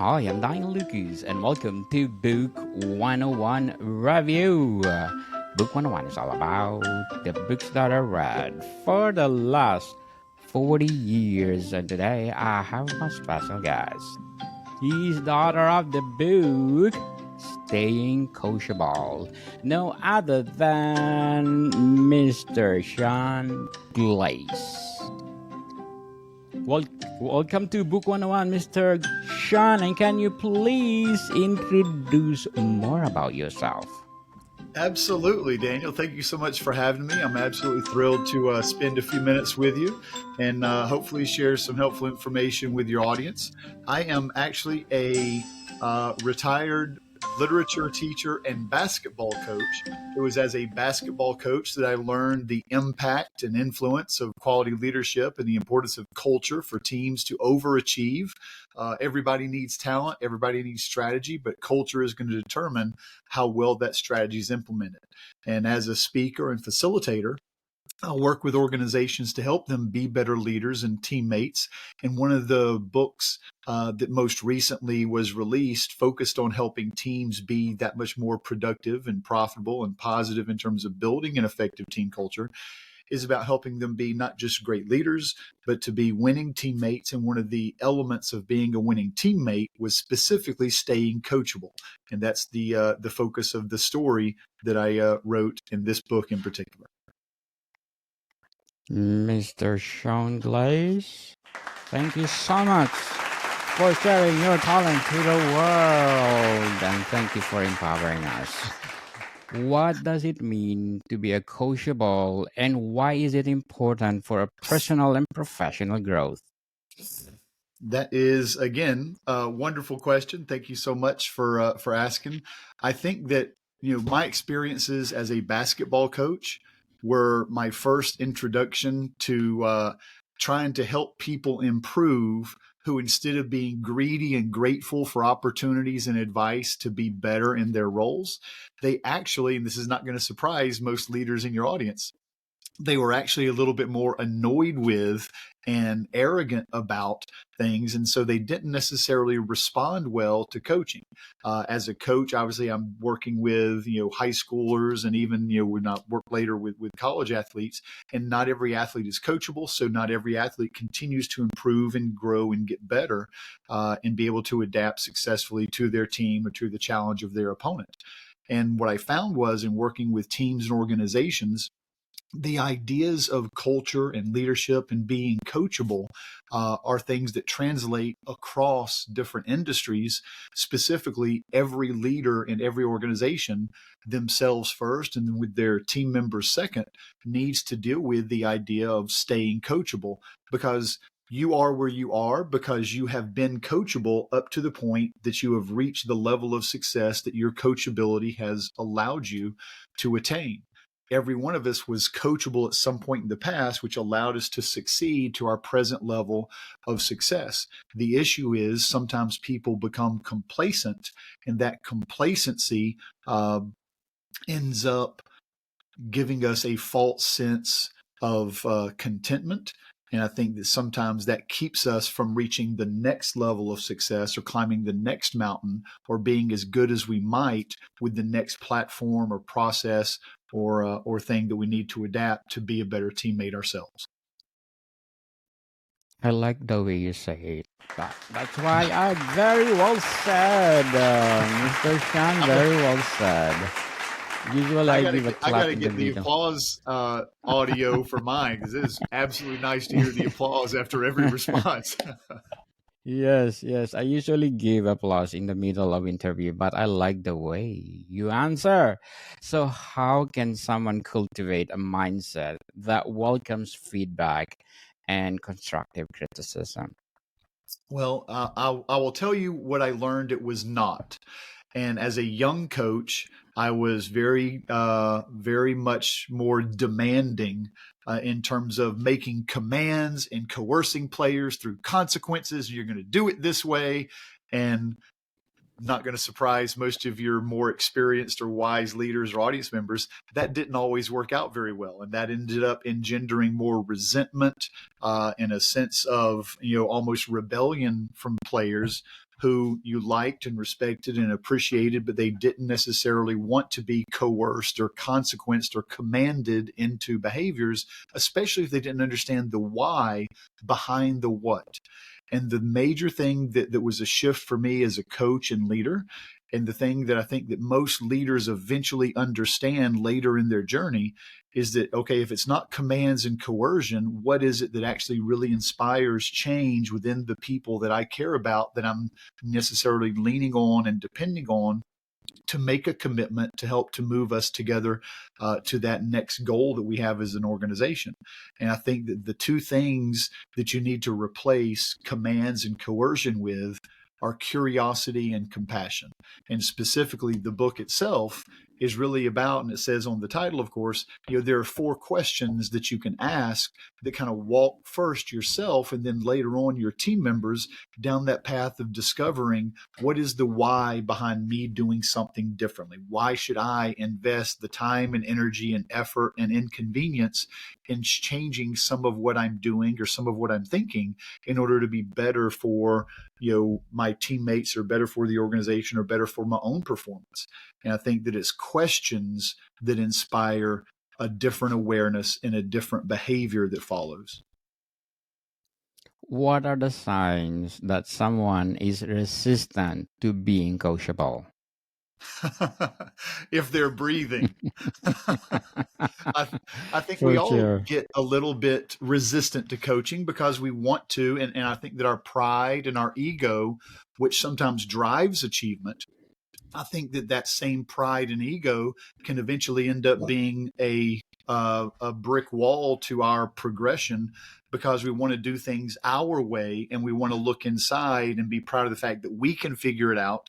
Hi, I'm Daniel Lucas, and welcome to Book 101 Review. Book 101 is all about the books that I read for the last 40 years, and today I have my special guest. He's the author of the book Staying Coachable, no other than Mr. Sean Glaze. Wel- Welcome to Book 101, Mr. Sean, and can you please introduce more about yourself? Absolutely, Daniel. Thank you so much for having me. I'm absolutely thrilled to spend a few minutes with you and hopefully share some helpful information with your audience. I am actually a retired literature teacher and basketball coach. It was as a basketball coach that I learned the impact and influence of quality leadership and the importance of culture for teams to overachieve. Everybody needs talent, everybody needs strategy, but culture is going to determine how well that strategy is implemented. And as a speaker and facilitator, I'll work with organizations to help them be better leaders and teammates. And one of the books that most recently was released focused on helping teams be that much more productive and profitable and positive in terms of building an effective team culture is about helping them be not just great leaders, but to be winning teammates. And one of the elements of being a winning teammate was specifically staying coachable. And that's the focus of the story that I wrote in this book in particular. Mr. Sean Glaze, thank you so much for sharing your talent to the world, and thank you for empowering us. What does it mean to be a coachable, and why is it important for a personal and professional growth? That is, again, a wonderful question. Thank you so much for asking. I think that my experiences as a basketball coach were my first introduction to trying to help people improve. Who, instead of being greedy and grateful for opportunities and advice to be better in their roles, they actually, and this is not going to surprise most leaders in your audience, they were actually a little bit more annoyed with and arrogant about things. And so they didn't necessarily respond well to coaching. As a coach, obviously, I'm working with, high schoolers and even, when I work later with college athletes, and not every athlete is coachable. So not every athlete continues to improve and grow and get better and be able to adapt successfully to their team or to the challenge of their opponent. And what I found was in working with teams and organizations, the ideas of culture and leadership and being coachable are things that translate across different industries. Specifically, every leader in every organization, themselves first and then with their team members second, needs to deal with the idea of staying coachable, because you are where you are because you have been coachable up to the point that you have reached the level of success that your coachability has allowed you to attain. Every one of us was coachable at some point in the past, which allowed us to succeed to our present level of success. The issue is sometimes people become complacent, and that complacency ends up giving us a false sense of contentment. And I think that sometimes that keeps us from reaching the next level of success or climbing the next mountain or being as good as we might with the next platform or process or thing that we need to adapt to be a better teammate ourselves. I like the way you say it. That's why I very well said, Mr. Sean. I'm a, Very well said. Usually, I give a I clap gotta in the get the middle. applause audio for mine because it is absolutely nice to hear the applause after every response. Yes, yes. I usually give applause in the middle of interview, but I like the way you answer. So, how can someone cultivate a mindset that welcomes feedback and constructive criticism? Well, I will tell you what I learned it was not. And as a young coach, I was very much more demanding in terms of making commands and coercing players through consequences. You're going to do it this way. And not going to surprise most of your more experienced or wise leaders or audience members, that didn't always work out very well. And that ended up engendering more resentment and a sense of, almost rebellion from players who you liked and respected and appreciated, but they didn't necessarily want to be coerced or consequenced or commanded into behaviors, especially if they didn't understand the why behind the what. And the major thing that was a shift for me as a coach and leader, and the thing that I think that most leaders eventually understand later in their journey, is that, okay, if it's not commands and coercion, what is it that actually really inspires change within the people that I care about, that I'm necessarily leaning on and depending on to make a commitment to help to move us together to that next goal that we have as an organization. And I think that the two things that you need to replace commands and coercion with are curiosity and compassion. And specifically, the book itself is really about, and it says on the title, of course, there are 4 questions that you can ask that kind of walk first yourself and then later on your team members down that path of discovering what is the why behind me doing something differently. Why should I invest the time and energy and effort and inconvenience in changing some of what I'm doing or some of what I'm thinking in order to be better for my teammates, or better for the organization, or better for my own performance. And I think that it's questions that inspire a different awareness and a different behavior that follows. What are the signs that someone is resistant to being coachable? If they're breathing. I think we For all sure. get a little bit resistant to coaching because we want to. And I think that our pride and our ego, which sometimes drives achievement, I think that that same pride and ego can eventually end up being a brick wall to our progression, because we want to do things our way and we want to look inside and be proud of the fact that we can figure it out.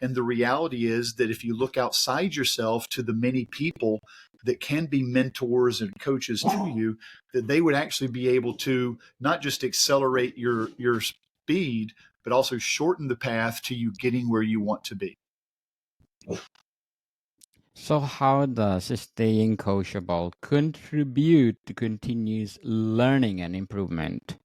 And the reality is that if you look outside yourself to the many people that can be mentors and coaches to you, that they would actually be able to not just accelerate your speed, but also shorten the path to you getting where you want to be. So, how does staying coachable contribute to continuous learning and improvement?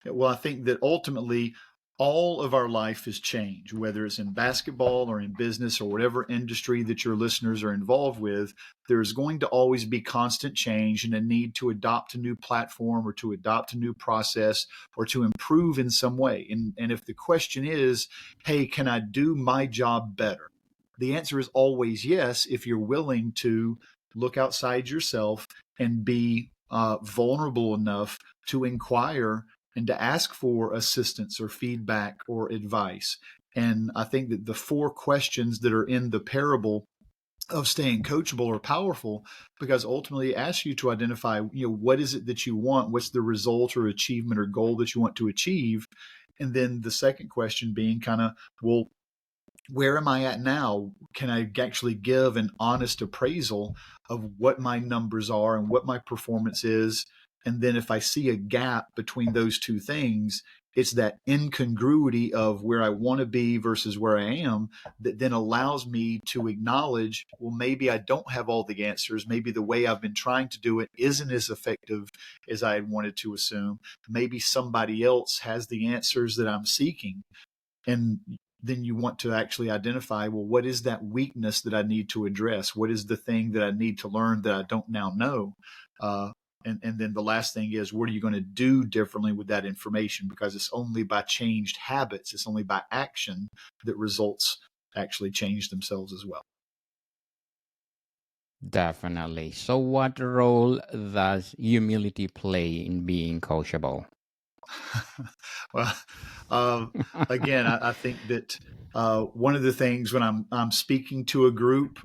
Well, I think that ultimately all of our life is change, whether it's in basketball or in business or whatever industry that your listeners are involved with. There's going to always be constant change and a need to adopt a new platform or to adopt a new process or to improve in some way. And if the question is, hey, can I do my job better? The answer is always yes, if you're willing to look outside yourself and be vulnerable enough to inquire and to ask for assistance or feedback or advice. And I think that the 4 questions that are in the parable of staying coachable are powerful, because ultimately it asks you to identify, what is it that you want? What's the result or achievement or goal that you want to achieve? And then the second question being kind of, well, where am I at now? Can I actually give an honest appraisal of what my numbers are and what my performance is? And then if I see a gap between those two things, it's that incongruity of where I want to be versus where I am that then allows me to acknowledge, well, maybe I don't have all the answers. Maybe the way I've been trying to do it isn't as effective as I had wanted to assume. Maybe somebody else has the answers that I'm seeking. And then you want to actually identify, well, what is that weakness that I need to address? What is the thing that I need to learn that I don't now know? And then the last thing is, what are you going to do differently with that information? Because it's only by changed habits, it's only by action that results actually change themselves as well. Definitely. So, what role does humility play in being coachable? Well, uh, again, I think that one of the things when I'm speaking to a group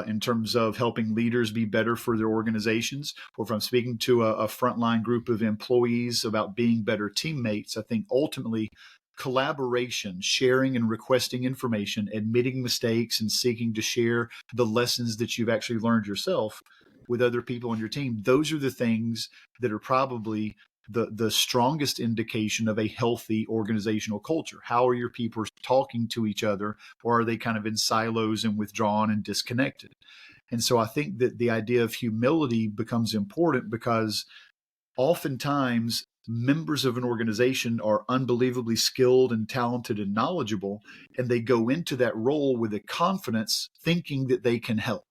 in terms of helping leaders be better for their organizations, or if I'm speaking to a frontline group of employees about being better teammates, I think ultimately collaboration, sharing and requesting information, admitting mistakes, and seeking to share the lessons that you've actually learned yourself with other people on your team, those are the things that are probably the strongest indication of a healthy organizational culture. How are your people talking to each other, or are they kind of in silos and withdrawn and disconnected? And so I think that the idea of humility becomes important because oftentimes members of an organization are unbelievably skilled and talented and knowledgeable, and they go into that role with a confidence thinking that they can help.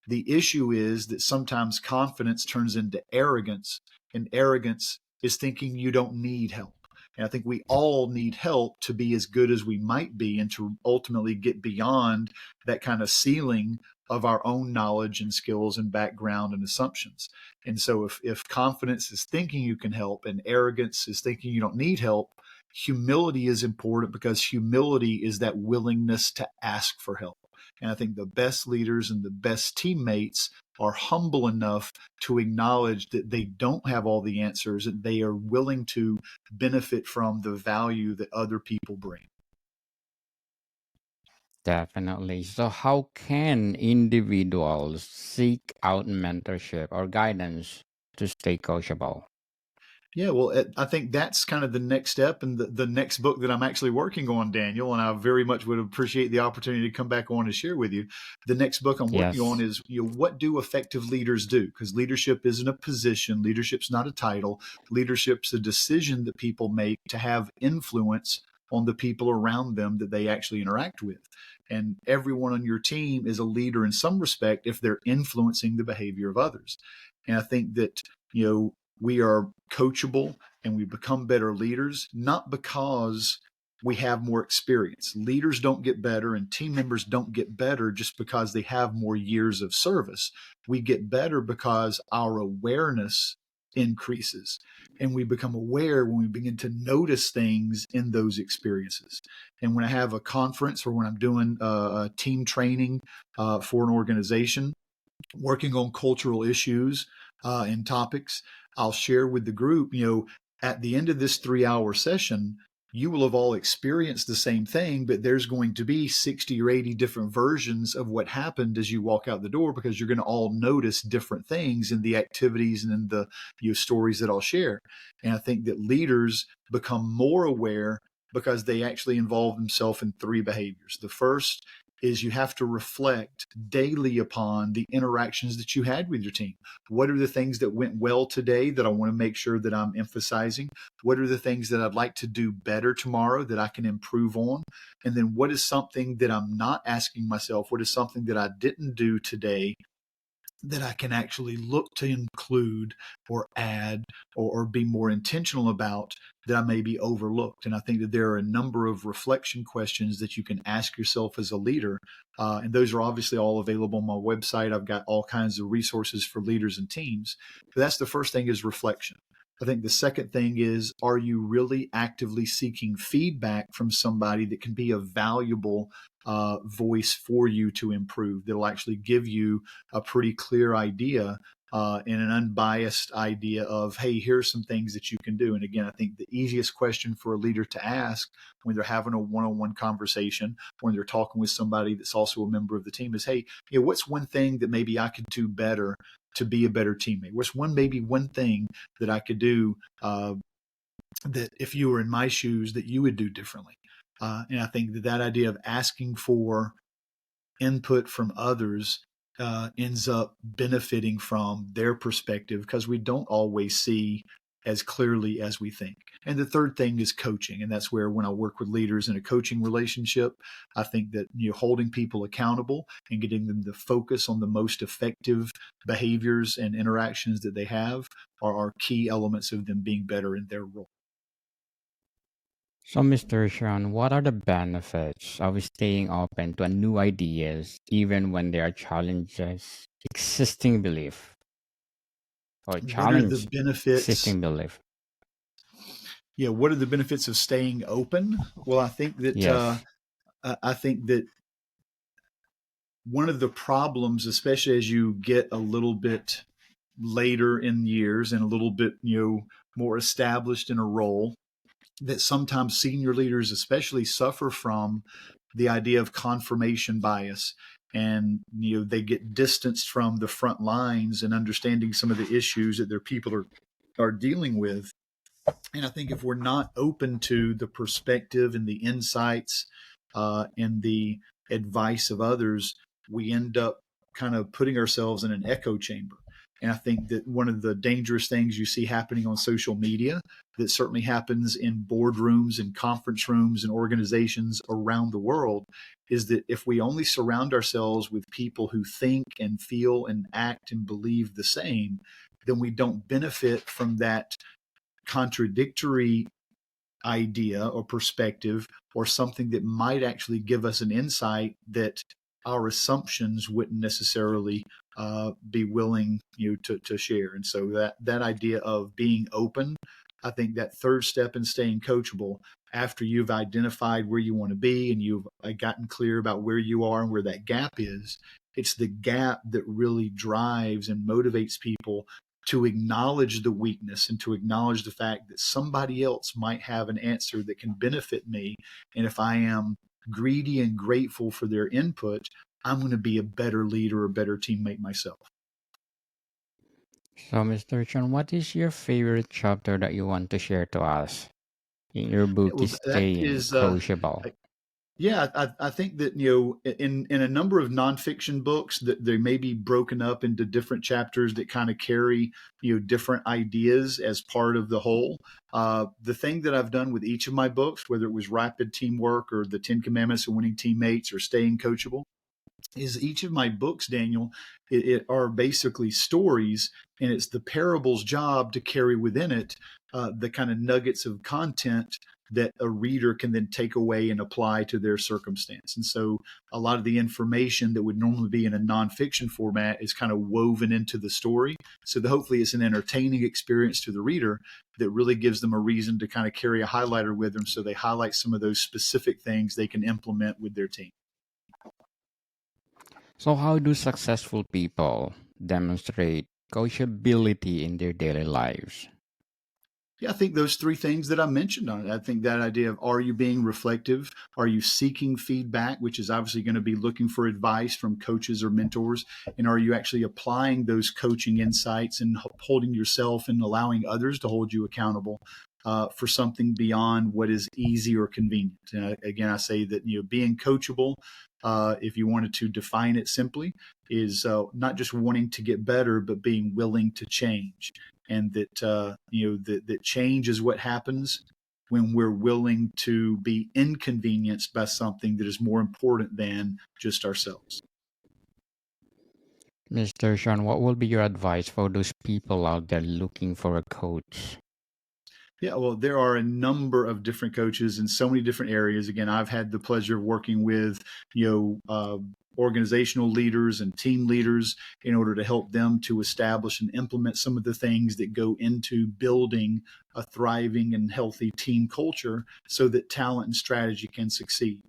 The issue is that sometimes confidence turns into arrogance, and arrogance is thinking you don't need help. And I think we all need help to be as good as we might be and to ultimately get beyond that kind of ceiling of our own knowledge and skills and background and assumptions. And so if confidence is thinking you can help and arrogance is thinking you don't need help, humility is important because humility is that willingness to ask for help. And I think the best leaders and the best teammates are humble enough to acknowledge that they don't have all the answers and they are willing to benefit from the value that other people bring. Definitely. So, how can individuals seek out mentorship or guidance to stay coachable? Yeah, well, I think that's kind of the next step and the next book that I'm actually working on, Daniel, and I very much would appreciate the opportunity to come back on and share with you. The next book I'm working on Yes, is, what do effective leaders do? Because leadership isn't a position, leadership's not a title, leadership's a decision that people make to have influence on the people around them that they actually interact with. And everyone on your team is a leader in some respect if they're influencing the behavior of others. And I think that, we are coachable and we become better leaders, not because we have more experience. Leaders don't get better and team members don't get better just because they have more years of service. We get better because our awareness increases and we become aware when we begin to notice things in those experiences. And when I have a conference or when I'm doing a team training for an organization, working on cultural issues and topics, I'll share with the group, at the end of this 3 hour session, you will have all experienced the same thing, but there's going to be 60 or 80 different versions of what happened as you walk out the door because you're going to all notice different things in the activities and in the stories that I'll share. And I think that leaders become more aware because they actually involve themselves in three behaviors. The first is you have to reflect daily upon the interactions that you had with your team. What are the things that went well today that I want to make sure that I'm emphasizing? What are the things that I'd like to do better tomorrow that I can improve on? And then what is something that I'm not asking myself? What is something that I didn't do today that I can actually look to include or add or be more intentional about that I may be overlooked? And I think that there are a number of reflection questions that you can ask yourself as a leader. And those are obviously all available on my website. I've got all kinds of resources for leaders and teams. But that's the first thing, is reflection. I think the second thing is, are you really actively seeking feedback from somebody that can be a valuable voice for you to improve, that'll actually give you a pretty clear idea and an unbiased idea of, hey, here's some things that you can do. And again, I think the easiest question for a leader to ask when they're having a one-on-one conversation, when they're talking with somebody that's also a member of the team, is, hey, what's one thing that maybe I could do better to be a better teammate? What's maybe one thing that I could do that if you were in my shoes that you would do differently? And I think that idea of asking for input from others ends up benefiting from their perspective because we don't always see as clearly as we think. And the third thing is coaching. And that's where, when I work with leaders in a coaching relationship, I think that holding people accountable and getting them to focus on the most effective behaviors and interactions that they have are key elements of them being better in their role. So, Mr. Sean, what are the benefits of staying open to new ideas even when there are challenges existing belief or What are the challenge benefits? existing belief? Yeah, what are the benefits of staying open? Well, Yes. I think that one of the problems, especially as you get a little bit later in years and a little bit more established in a role, that sometimes senior leaders especially suffer from the idea of confirmation bias, and they get distanced from the front lines and understanding some of the issues that their people are dealing with. And I think if we're not open to the perspective and the insights and the advice of others, we end up kind of putting ourselves in an echo chamber. And I think that one of the dangerous things you see happening on social media, that certainly happens in boardrooms and conference rooms and organizations around the world, is that if we only surround ourselves with people who think and feel and act and believe the same, then we don't benefit from that contradictory idea or perspective, or something that might actually give us an insight that our assumptions wouldn't necessarily be willing to share. And so that idea of being open, I think that third step in staying coachable, after you've identified where you want to be and you've gotten clear about where you are and where that gap is, it's the gap that really drives and motivates people to acknowledge the weakness and to acknowledge the fact that somebody else might have an answer that can benefit me. And if I am greedy and grateful for their input, I'm going to be a better leader, a better teammate myself. So, Mr. Sean, what is your favorite chapter that you want to share to us in your Yeah, book, well, that Staying is Coachable? yeah, I think that in a number of nonfiction books that they may be broken up into different chapters that kind of carry different ideas as part of the whole. The thing that I've done with each of my books, whether it was Rapid Teamwork or the 10 Commandments of Winning Teammates or Staying Coachable, is each of my books, Daniel, it are basically stories, and it's the parable's job to carry within it the kind of nuggets of content that a reader can then take away and apply to their circumstance. And so a lot of the information that would normally be in a nonfiction format is kind of woven into the story. So that hopefully it's an entertaining experience to the reader that really gives them a reason to kind of carry a highlighter with them, so they highlight some of those specific things they can implement with their team. So, how do successful people demonstrate coachability in their daily lives? Yeah, I think those three things that I mentioned on it. I think that idea of, are you being reflective? Are you seeking feedback, which is obviously going to be looking for advice from coaches or mentors? And are you actually applying those coaching insights and holding yourself and allowing others to hold you accountable for something beyond what is easy or convenient? Again, I say that being coachable, if you wanted to define it simply, is not just wanting to get better, but being willing to change. And that that change is what happens when we're willing to be inconvenienced by something that is more important than just ourselves. Mr. Sean, what will be your advice for those people out there looking for a coach? Yeah, well, there are a number of different coaches in so many different areas. Again, I've had the pleasure of working with, organizational leaders and team leaders in order to help them to establish and implement some of the things that go into building a thriving and healthy team culture so that talent and strategy can succeed.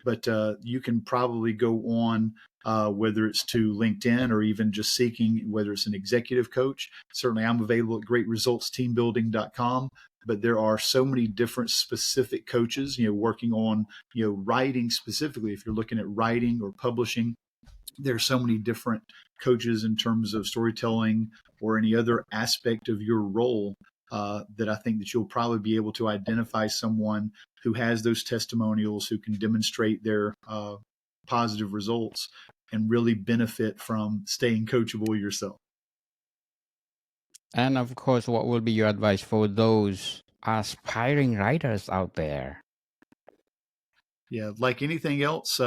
But you can probably go on, whether it's to LinkedIn or even just seeking, whether it's an executive coach. Certainly, I'm available at greatresultsteambuilding.com. But there are so many different specific coaches, working on, writing specifically. If you're looking at writing or publishing, there's so many different coaches in terms of storytelling or any other aspect of your role that I think that you'll probably be able to identify someone who has those testimonials, who can demonstrate their positive results and really benefit from staying coachable yourself. And of course, what will be your advice for those aspiring writers out there? Yeah, like anything else,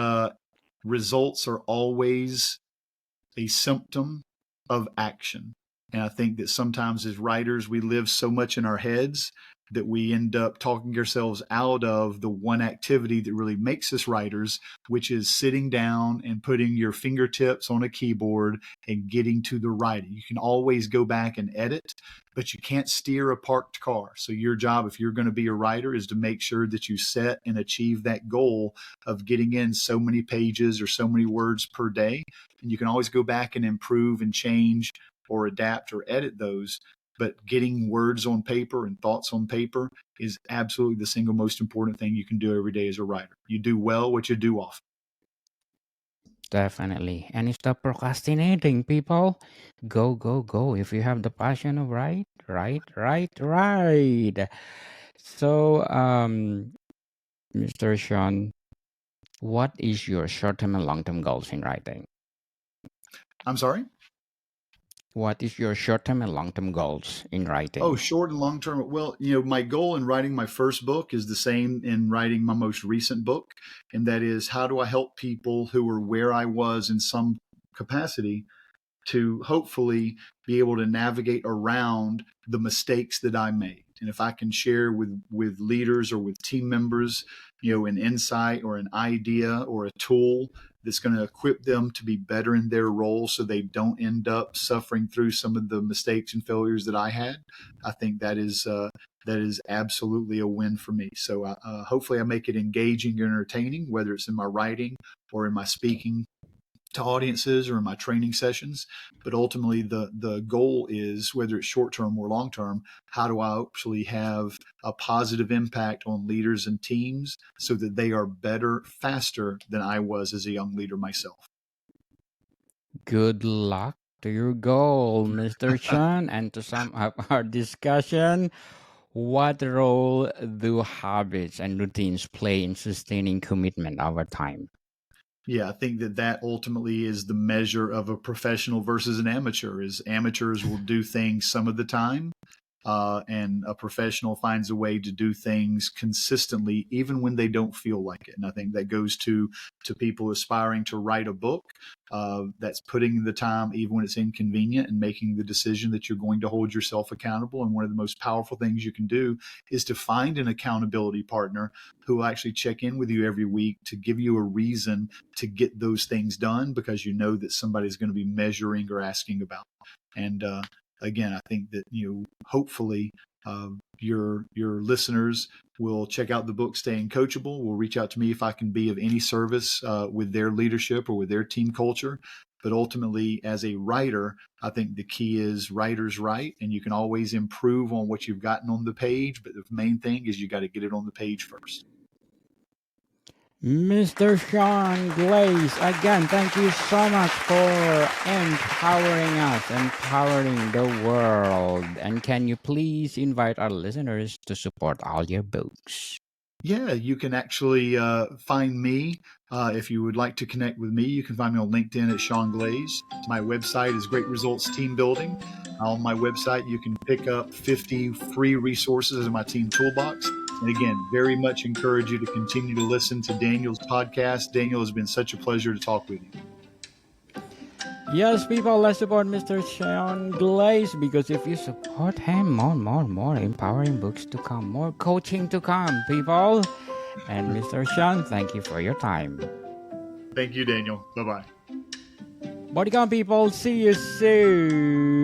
results are always a symptom of action. And I think that sometimes as writers, we live so much in our heads that we end up talking ourselves out of the one activity that really makes us writers, which is sitting down and putting your fingertips on a keyboard and getting to the writing. You can always go back and edit, but you can't steer a parked car. So your job, if you're going to be a writer, is to make sure that you set and achieve that goal of getting in so many pages or so many words per day. And you can always go back and improve and change or adapt or edit those. But getting words on paper and thoughts on paper is absolutely the single most important thing you can do every day as a writer. You do well what you do often. Definitely. And stop procrastinating, people. Go, go, go. If you have the passion of right. So, Mr. Sean, what is your short-term and long-term goals in writing? I'm sorry. What is your short-term and long-term goals in Oh, writing? short and long term. Well, my goal in writing my first book is the same in writing my most recent book. And that is, how do I help people who are where I was in some capacity to hopefully be able to navigate around the mistakes that I made. And if I can share with leaders or with team members, an insight or an idea or a tool that's going to equip them to be better in their role so they don't end up suffering through some of the mistakes and failures that I had, I think that is absolutely a win for me. So hopefully I make it engaging and entertaining, whether it's in my writing or in my speaking to audiences or in my training sessions. But ultimately, the goal is, whether it's short term or long term, how do I actually have a positive impact on leaders and teams so that they are better faster than I was as a young leader myself? Good luck to your goal, Mr. Sean. And to sum up our discussion, what role do habits and routines play in sustaining commitment over time? Yeah, I think that ultimately is the measure of a professional versus an amateur. Is amateurs will do things some of the time, and a professional finds a way to do things consistently, even when they don't feel like it. And I think that goes to people aspiring to write a book. That's putting the time, even when it's inconvenient, and making the decision that you're going to hold yourself accountable. And one of the most powerful things you can do is to find an accountability partner who will actually check in with you every week to give you a reason to get those things done, because you know that somebody's going to be measuring or asking about. And again, I think that hopefully your listeners will check out the book Staying Coachable. Will reach out to me if I can be of any service with their leadership or with their team culture. But ultimately, as a writer, I think the key is writers write, and you can always improve on what you've gotten on the page. But the main thing is you got to get it on the page first. Mr. Sean Glaze, again, thank you so much for empowering us, empowering the world. And can you please invite our listeners to support all your books? Yeah, you can actually find me. If you would like to connect with me, you can find me on LinkedIn at Sean Glaze. My website is Great Results Team Building. On my website, you can pick up 50 free resources in my team toolbox. And again, very much encourage you to continue to listen to Daniel's podcast. Daniel, has been such a pleasure to talk with you. Yes, people, let's support Mr. Sean Glaze, because if you support him, more empowering books to come, more coaching to come, people. And Mr. Sean, thank you for your time. Thank you, Daniel. Bye bye. Bodycon people, see you soon.